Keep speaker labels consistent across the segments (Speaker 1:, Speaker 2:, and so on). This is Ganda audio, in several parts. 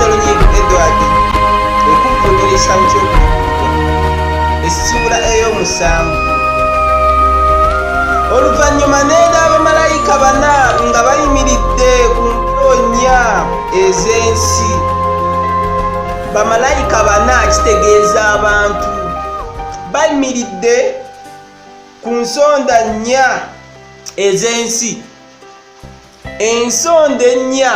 Speaker 1: Sseronyiiko Edward okuvunanyisa mu ky'okubiri essula ey'omusanvu. Oluvannyuma n'endaba bamalayika bana nga bayimiridde ku mpoloonya ez'ensi. Bamalayika bana kitegeeza abantu bayimiridde ku nsonda nnya ez'ensi. Ensonda ennya,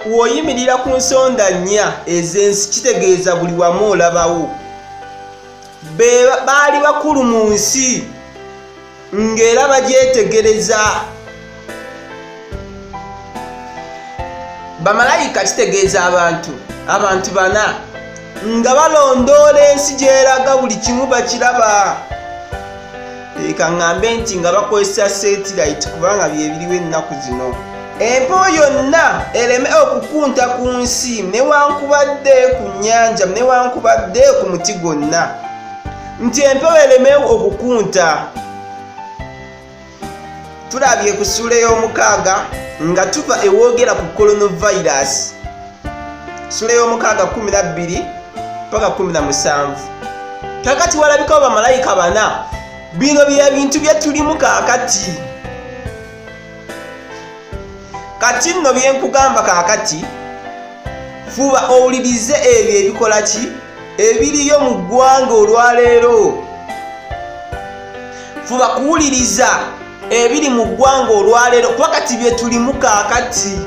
Speaker 1: w'oyimirira ku nsonda nnya ez'ensi kitegeeza buli wamu olabawo. Baali bakulu mu nsi ng'era bagyetegereza. Bamalayika kitegeeza abantu bana nga balondoola ensi gy'eraga, buli kimu bakiraba. Leka ŋŋambe nti nga bakozesa satellite kubanga byebiriwo ennaku zino. Empewo yonna ereme okukunta ku nsi newankubadde ku nnyanja newankubadde ku muti gwonna, nti empewo ereme okukunta. Tulabye ku ssuula ey'omukaaga nga tuva ewoogera ku coronavirus, ssuula y'omukaaga 12 paka 17. Kakati walabikawo bamalayika bana. Bino bye bintu bye tulimu kaakati. Kati nno bye nkugamba kaakati, fuba owulirize ebyo ebikola ki ebiriyo mu ggwanga olwaleero. Fuba kuwuliriza ebiri mu ggwanga olwaleero kuba kati bye tulimu kaakati.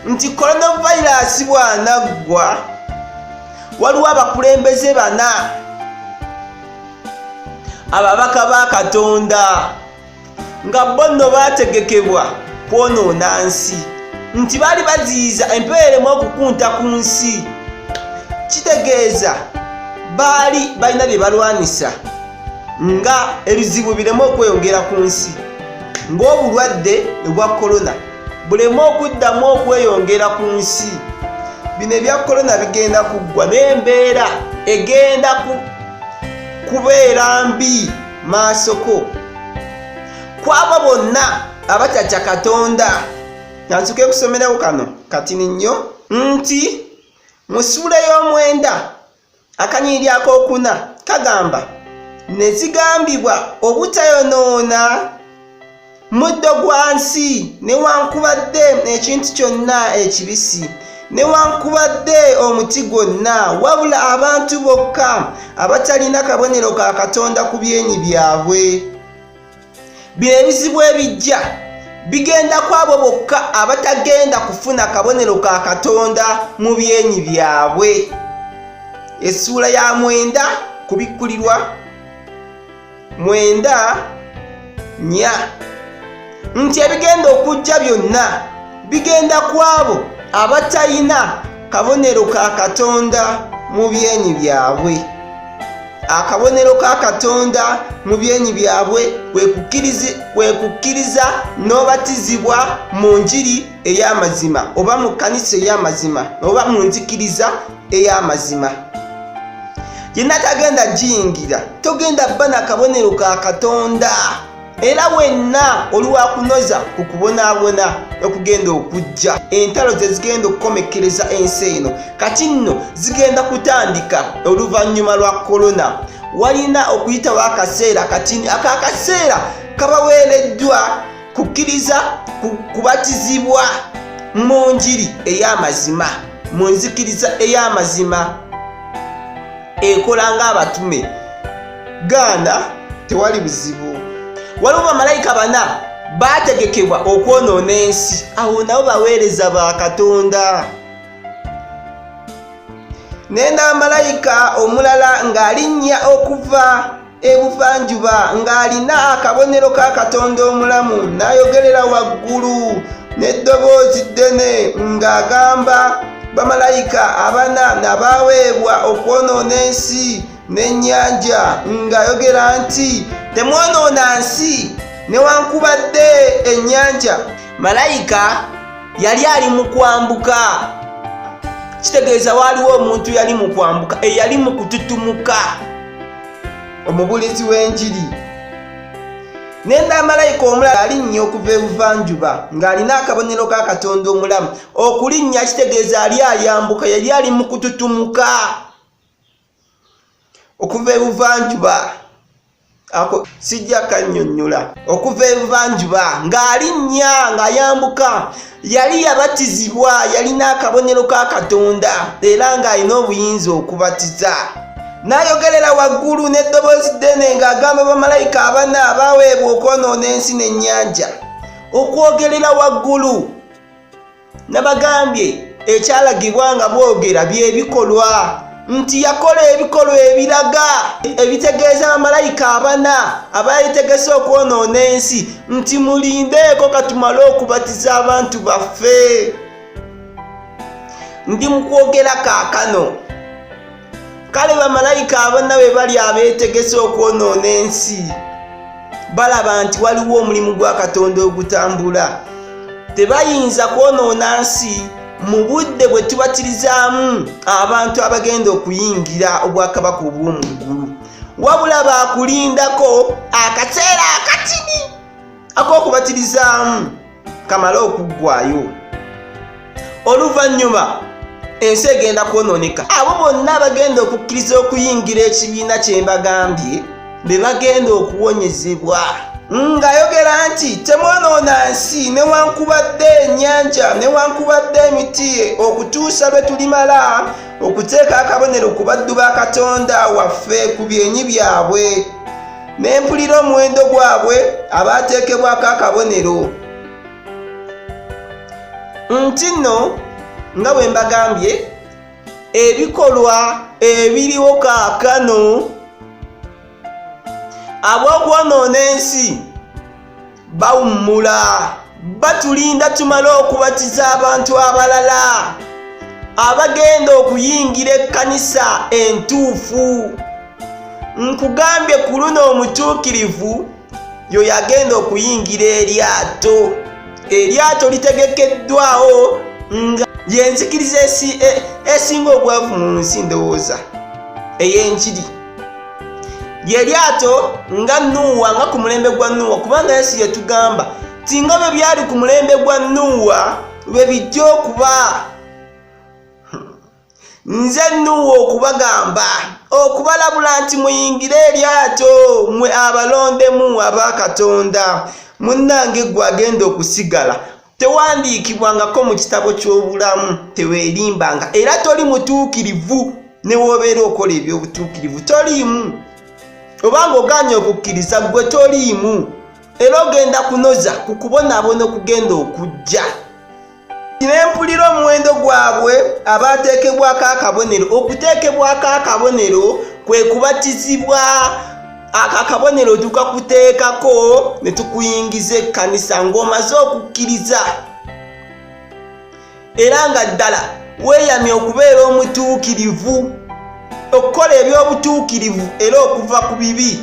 Speaker 1: Nti coronavirus bw'anaggwa waliwo abakulembeze bana, ababaka ba Katonda, nga bo nno baategekebwa kwonoona nsi, nti baali baziyiza empewo ereme okukunta ku nsi. Kitegeeza baali balina bye balwanisa nga ebizibu bireme okweyongera ku nsi, ng'obulwadde obwa korona buleme okuddamu okweyongera ku nsi. Bino ebya korona bigenda kuggwa n'embeera egenda kubeera mbi maasoko kwabo bonna abatatya Katonda. Nansuke kusomerawo kano katini nnyo nti mu ssuula y'omwenda akanyiri ak'okuna kagamba, ne zigambibwa obutayonoona muddo gwa nsi newankubadde ekintu kyonna ekibisi newankubadde omuti gwonna, wabula abantu bokka abatalina kabonero ka Katonda ku byenyi byabwe. Bino ebizibu ebijja bigenda ku abo bokka abatagenda kufuna kabonero ka Katonda mu byenyi byabwe. Essuula ya 9 kubikkulirwa 9:4 nti ebigenda okujja byonna bigenda ku abo abatalina kabonero ka Katonda mu byenyi byabwe. Akabonero ka Katonda mu byenyi byabwe kwe kukkiriza n'obatizibwa mu njiri ey'amazima oba mu kkanisa ey'amazima oba mu nzikiriza ey'amazima. Yenna tagenda giyingira, togenda bba na kabonero ka Katonda, era wenna oli wa kunoza ku kubonaabona okugenda okujja. Entalo ze zigenda okukomekkereza ensi eno kati nno zigenda kutandika oluvannyuma lwa korona. Walina okuyitawo akaseera katini, akaseera kabaweereddwa kukkiriza kubatizibwa mu njiri ey'amazima, mu nzikiriza ey'amazima ekola ng'abatume. Gaana tewali buzibu. Waliwo bamalayika bana baategekebwa okwonoona ensi, awo nabo baweereza ba Katonda. Nenda malayika omulala ng'alinnya okuva ebuvanjuba ng'alina akabonero ka Katonda omulamu, n'ayogerera waggulu n'eddoboozi ddene ng'agamba bamalayika abana nabaaweebwa okwonoona ensi n'ennyanja, ng'ayogera nti temwonoona nsi newankubadde ennyanja. Malayika yali ali mu kwambuka, kitegeeza waaliwo omuntu yali mu kwambuka eyali mu kututumuka, omubulizi w'enjiri. nenda malayika omulala alinnya okuva ebuvanjuba ng'alina akabonero ka Katonda omulamu. Okulinnya kitegeeza ali ayambuka, yali ali mu kututumuka okuva ebuvanjuba. Ako sijja kannyonnyola. Okuva ebuvanjuba ng'alinnya ng'ayambuka, yali yabatizibwa, yalina akabonero ka Katonda era ng'alina obuyinza okubatiza. N'ayogerera waggulu n'eddoboozi ddene ng'agamba bamalayika abana abaaweebwa okwonoona ensi n'ennyanja. Okwogerera waggulu nabagambye ekyalagibwa nga bwogera by'ebikolwa, nti yakola ebikolwa ebiraga ebitegeeza bamalayika abana abayetegese okwonoona ensi nti mulindeeko katumale okubatiza abantu baffe. Ndi mu kwogera kaakano. Kale bamalayika abana bwe bali abeetegese okwonoona ensi, balaba nti waliwo omulimu gwa Katonda ogutambula. Tebayinza kwonoona nsi mu budde bwe tubatirizaamu abantu abagenda okuyingira obwakabaka obw'omu ggulu, wabula baakulindako akaseera akatini ak'okubatirizaamu kamale okuggwaayo. Oluvannyuma ensi egenda kwonooneka. Abo bonna abagenda okukkiriza okuyingira ekibiina kye mbagambye be bagenda okuwonyezebwa. Ng'ayogera nti temwonoona nsi newankubadde ennyanja newankubadde emiti okutuusa lwe tulimala okuteeka akabonero ku baddu ba Katonda waffe ku byenyi byabwe, n'empulira omuwendo gwabwe abaateekebwako akabonero. Nti nno nga bwe mbagambye ebikolwa ebiriwo kaakano ab'okwonoona ensi bawummula, batulinda tumale okubatiza abantu abalala abagenda okuyingira ekkanisa entuufu. Nkugambye ku luno omutuukirivu yo yagenda okuyingira eryato. Eryato litegekeddwawo nga yenzikiriza esinga obwavu mu nsi ndowooza ey'enjiri. Lyeryato nga Nuuwa, nga ku mulembe gwa Nuuwa, kubanga Yesu yatugamba ti nga bwe byali ku mulembe gwa Nuuwa bwe bijja okuba. Nze Nuuwa okubagamba, okubalabula nti muyingire eryato mwe abalondemu aba Katonda. Munnange gwe agenda okusigala tewandiikibwangako mu kitabo ky'obulamu, teweerimbanga era toli mutuukirivu ne woobeera okola eby'obutuukirivu toliimu. Obanga oganye okukkiriza gwe toliimu era ogenda kunoza ku kubonaabona okugenda okujja. N'empulira omuwendo gwabwe abaateekebwako akabonero. Okuteekebwako akabonero kwe kubatizibwa. Akakabonero tukakuteekako ne tukuyingiza ekkanisa ng'omaze okukkiriza era nga ddala weeyamye okubeera omutuukirivu, okukola eby'obutuukirivu era okuva ku bibi.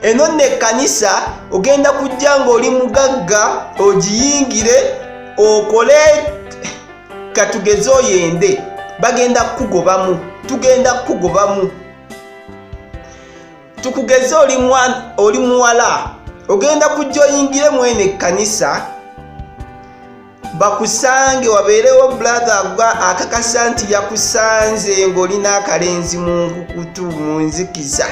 Speaker 1: Eno nno ekkanisa ogenda kujja ng'oli mugagga ogiyingire okole katugeze oyende, bagenda kukugobamu, tugenda kukugobamu. Tukugeze oli muwala ogenda kujja oyingire mwene ekkanisa bakusange wabeerewo brother gwa akakasa nti yakusanze ng'olina akalenzi mu nkukutu mu nzikiza,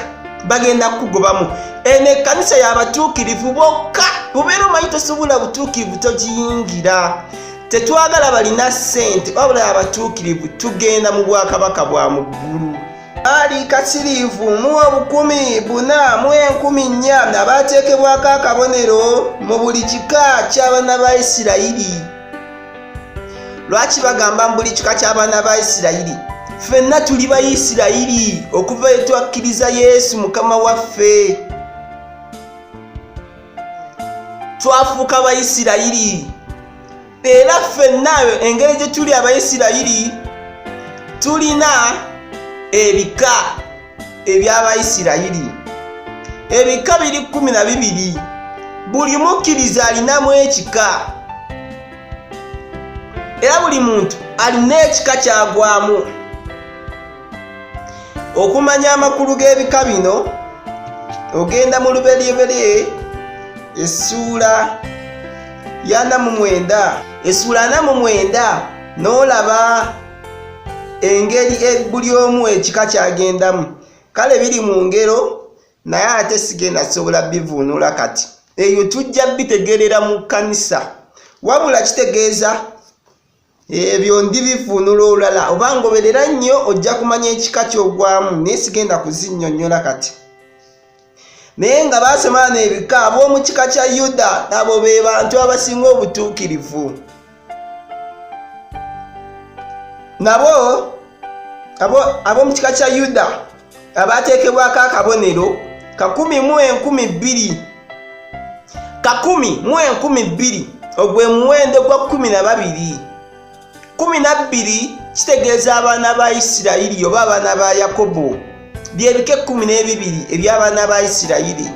Speaker 1: bagenda kukugobamu. Eno ekkanisa y'abatuukirivu bokka. Bubeera omanyi tosobola butuukirivu togiyingira. Tetwagala balina ssente, wabula abatuukirivu tugenda mu bwakabaka bwa mu ggulu. Ali kasirivu mu 10,000 mu 4,000 abaateekebwako akabonero mu buli kika ky'abaana ba Isirayiri. Lwaki bagamba mu buli kika ky'abaana ba Isirayiri? Ffenna tuli Bayisirayiri okuva gye twakkiriza Yesu Mukama waffe. Twafuuka Bayisirayiri era ffenna engeri gye tuli Abayisirayiri tulina ebika eby'Abayisirayiri. Ebika biri 12. Buli mukkiriza alinamu ekika era buli muntu alina ekika kyagwamu. Okumanya amakulu g'ebika bino ogenda mu lubereberye essuula ya 49 n'olaba engeri buli omu ekika kyagendamu. Kale biri mu ngero naye ate sigenda sobola bivuunula kati. Eyo tujja bitegerera mu kkanisa. Wabula kitegeeza ebyo ndibivuunula olulala. Oba ngoberera nnyo ojja kumanya ekika ky'ogwamu naye sigenda kuzinnyonnyola kati. Naye nga baasoma n'ebika ab'omu kika kya Yuda abo be bantu abasinga obutuukirivu. Nabo ab'omu kika kya Yuda abateekebwako akabonero 10,000 10,000 ogwe muwendo gwa 12. 12 kitegeeza abaana ba Isirayiri oba abaana ba Yakobo. Byebike 12 eby'abaana ba Isirayiri.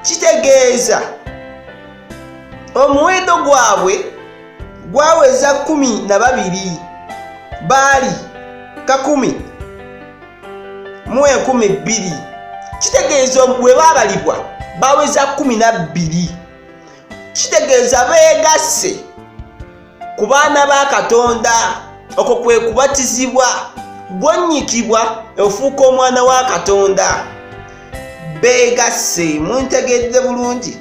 Speaker 1: Kitegeeza omuwendo gwabwe gwaweza 12 baali 10,000. Kitegeeza bwe baabalibwa baweza 12. Kitegeeza beegasse ku baana ba Katonda. Okwo kwe kubatizibwa, gwonnyikibwa ofuuka omwana wa Katonda. Beegasse, muntegedde bulungi.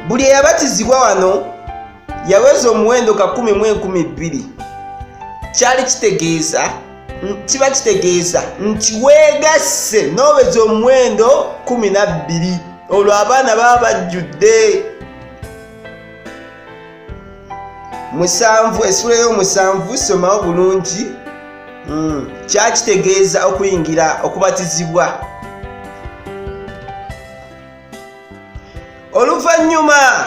Speaker 1: Buli eyabatizibwa wano yaweza omuwendo 10,000. Kiba kitegeeza nti weegasse n'oweza omuwendo 12. Olwo abaana baba bajjudde. 7 essula y'omusanvu somawo bulungi. Kyakitegeeza okuyingira okubatizibwa. Oluvannyuma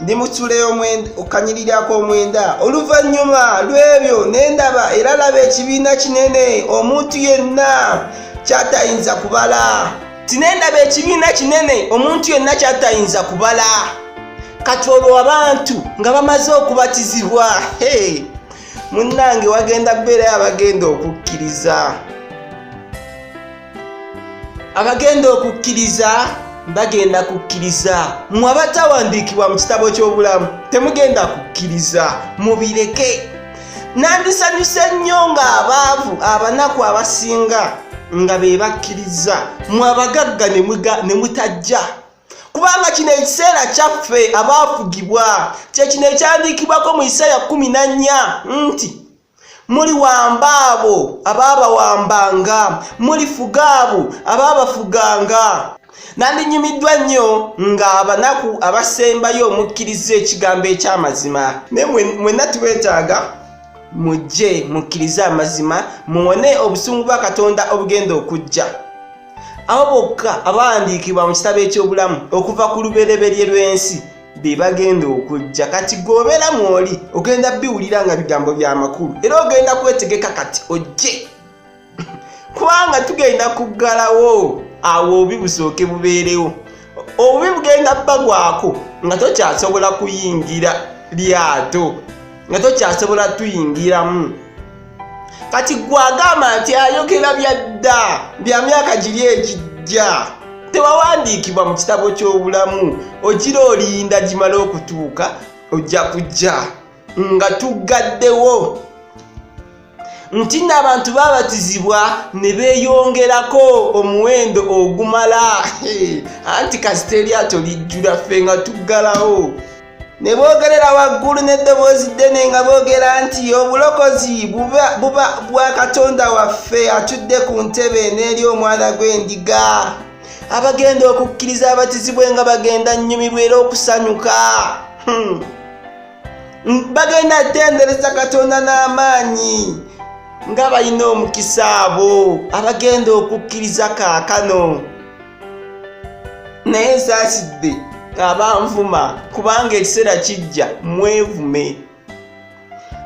Speaker 1: ndi mu ssula okanyiririrako omwenda. Oluvannyuma lw'ebyo ne ndaba era laba ekibiina kinene omuntu yenna kyatayinza kubala. Tinendaba ekibiina kinene omuntu yenna kyatayinza kubala. Kati olwo abantu nga bamaze okubatizibwa, munnange wagenda kubeerayo abagenda okukkiriza. Abagenda okukkiriza bagenda kukkiriza. Mmwe abatawandiikibwa mu kitabo ky'obulamu temugenda kukkiriza, mubireke. Nandisanyuse nnyo ng'abaavu abanaku abasinga nga be bakkiriza, mmwe abagagga ne mutajja. Kubanga kino ekiseera kyaffe abaafugibwa kyekino ekyandiikibwako mu Isaya 14 nti muli wamba abo abaabawambanga, mulifuga abo abaabafuganga. Nandinyumiddwa nnyo ng'abanaku abasembayo mukkiriza ekigambo eky'amazima. Naye mwenna tubeetaaga mujje mukkirize amazima muwone obusungu bwa Katonda obugenda okujja. Abo bokka abawandiikibwa mu kitabo eky'obulamu okuva ku lubereberye lw'ensi be bagenda okujja. Kati g'obeera mw'oli ogenda biwulira nga bigambo bya makulu era ogenda kwetegeka kati ojje. Kubanga tugenda kuggalawo awo obubi busooke bubeerewo. Obubi bugenda bagwako nga tokyasobola kuyingira lyato, nga tokyasobola tuyingiramu. Kati gwagamba nti ayogera byadda bya myaka giri egijja. Tewawandiikibwa mu kitabo ky'obulamu. Ogira olinda gimala okutuuka ojja kujja nga tugaddewo. Nti n'abantu babatizibwa ne beeyongerako omuwendo ogumala. Anti kasita eryato lijjula ffe nga tuggalawo. Ne boogerera waggulu n'eddoboozi ddene nga boogera nti obulokozi buba bwa Katonda waffe atudde ku ntebe n'eri omwana gw'endiga. Abagenda okukkiriza abatizibwe nga bagenda nnyumirwa era okusanyuka. Bagenda tendereza Katonda n'amaanyi nga balina omukisa abo abagenda okukkiriza kaakano. Naye nsaasidde abanvuma kubanga ekiseera kijja mwevume.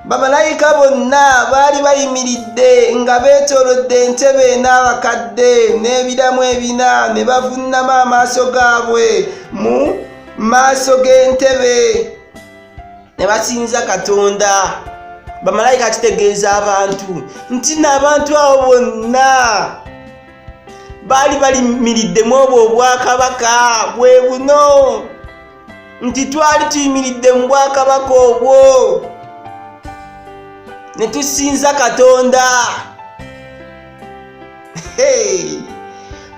Speaker 1: Bamalayika bonna baali bayimiridde nga beetoolodde entebe n'abakadde n'ebiramu ebina ne bavuunama amaaso gaabwe mu maaso g'entebe ne basinza Katonda. Bamalayika kitegeeza abantu nti n'abantu abo bonna baali balimiridde obwo obwakabaka bwe buno nti twali tuyimiridde mu bwakabaka obwo ne tusinza Katonda.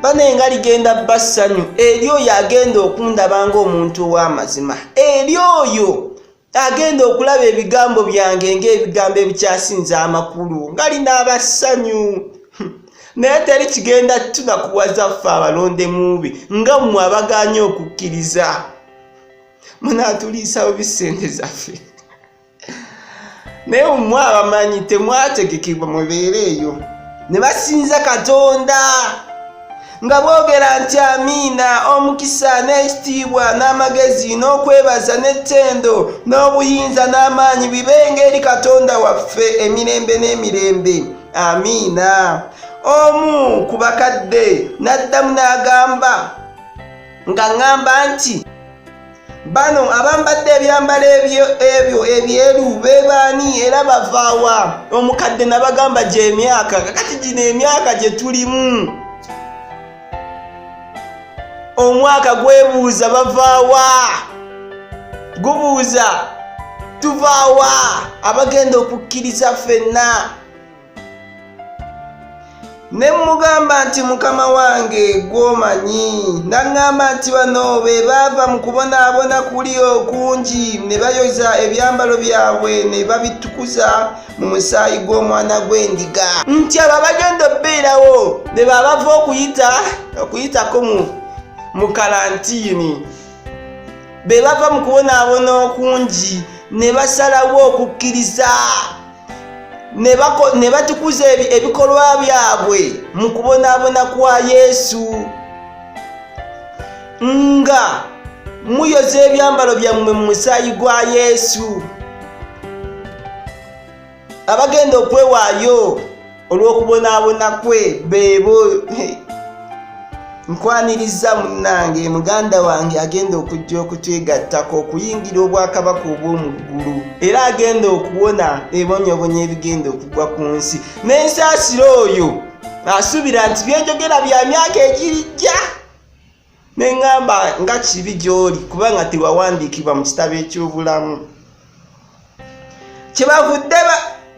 Speaker 1: Banenga ligenda bassanyu eri oyo agenda okundaba ng'omuntu ow'amazima, eri oyo agenda okulaba ebigambo byange ng'ebigambo ebikyasinza amakulu nga linaaba ssanyu. Naye teri kigenda tunakuwaza ffe abalonde mubi nga mmwe abaganye okukkiriza. Munaatuliisawo bisente zaffe. Naye mmwe abamanyi temwategekebwa mubeere eyo ne basinza Katonda nga boogera nti amiina, omukisa n'ekitiibwa n'amagezi n'okwebaza n'ettendo n'obuyinza n'amaanyi bibenga eri Katonda waffe emirembe n'emirembe. Amiina. Omu ku bakadde n'addamu n'agamba nga ŋŋamba nti bano abambadde ebyambalo ebyo ebyeru be baani era bava wa? Omukadde n'abagamba gy'emyaka, kakati gino emyaka gye tulimu omwaka gwebuuza bava wa? Gubuuza tuva wa? Abagenda okukkiriza ffenna. Ne mugamba nti Mukama wange gw'omanyi. Naŋŋamba nti bano be baava mu kubonaabona kuli okungi ne bayoza ebyambalo byabwe ne babitukuza mu musaayi gw'omwana gw'endiga. Nti abo bagenda obbeerawo ne babava okuyitako mu kalantiini, be bava mu kubonaabona okungi ne basalawo okukkiriza ne batukuza ebikolwa byabwe mu kubonaabona kwa Yesu, nga muyoza ebyambalo byammwe mu musaayi gwa Yesu. Abagenda okwewaayo olw'okubonaabona kwe beebo. Nkwaniriza munnange, muganda wange agenda okujja okutwegattako okuyingira obwakabaka obw'omu ggulu, era agenda okuwona ebonyobonya ebigenda okugwa ku nsi. N'ensaasiro oyo asuubira nti byenjogera bya myaka egirijja. Ne ŋŋamba nga kibi gy'oli kubanga tewawandiikibwa mu kitabo eky'obulamu. Kyebavudde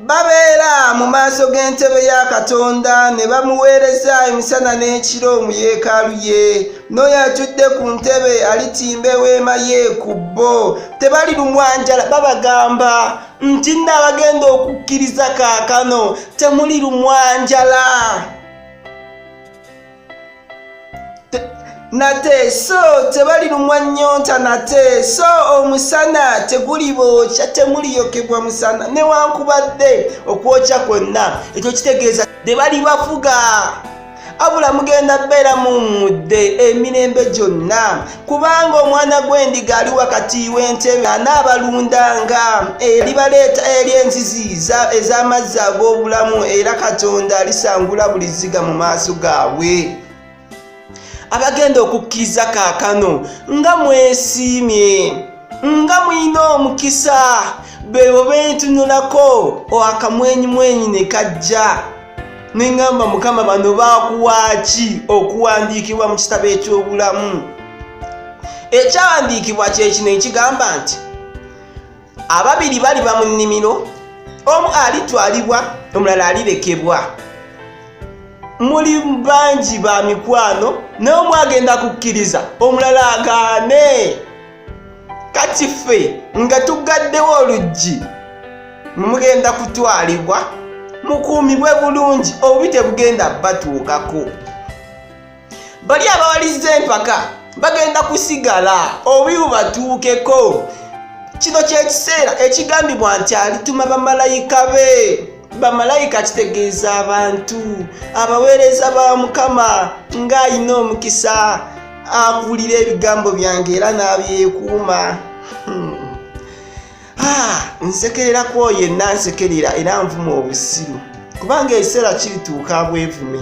Speaker 1: babeera mu maaso g'entebe ya Katonda ne bamuweereza emisana n'ekiro mu yeekaalu ye. N'oyo atudde ku ntebe alitimba eweema ye ku bo. Tebalirumwa njala. Babagamba nti n'abagenda okukkiriza kaakano temulirumwa njala nate, so tebalirumwa nnyonta nate, so omusana tegulibookya, temuliyokebwa musana newankubadde okwokya kwonna. Ekyo kitegeeza tebali bafuga, abula mugenda bbeera mumudde emirembe gyonna, kubanga omwana gw'endiga ali wakati w'entebe anaabalundanga eribaleeta eri enzizi ez'amazzi ag'obulamu, era Katonda alisangula buli zziga mu maaso gaabwe. Abagenda okukkiriza kaakano nga mwesiimye, nga mulina omukisa, beebo bentunulako akamwenyumwenyu ne kajja. Ne ŋŋamba Mukama, bano baakuwaaki okuwandiikibwa mu kitabo eky'obulamu? Ekyawandiikibwa kye kino ekigamba nti ababiri baliba mu nnimiro, omu alitwalibwa omulala alirekebwa. Muli bangi ba mikwano, n'omu agenda kukkiriza omulala agaane. Kati ffe nga tugaddewo oluggi mugenda kutwalibwa, mukuumibwe bulungi, obubi tebugenda batuukako. Bali abawaliza empaka bagenda kusigala, obubi bubatuukeko. Kino kyekiseera ekigambibwa nti alituma bamalayika be. Bamalayika kitegeeza abantu, abaweereza ba Mukama ng'alina omukisa akulira ebigambo byange era n'abyekuuma. Nsekerera ku oyo yenna nsekerera era nvuma obusiru, kubanga ekiseera kirituuka bwevume.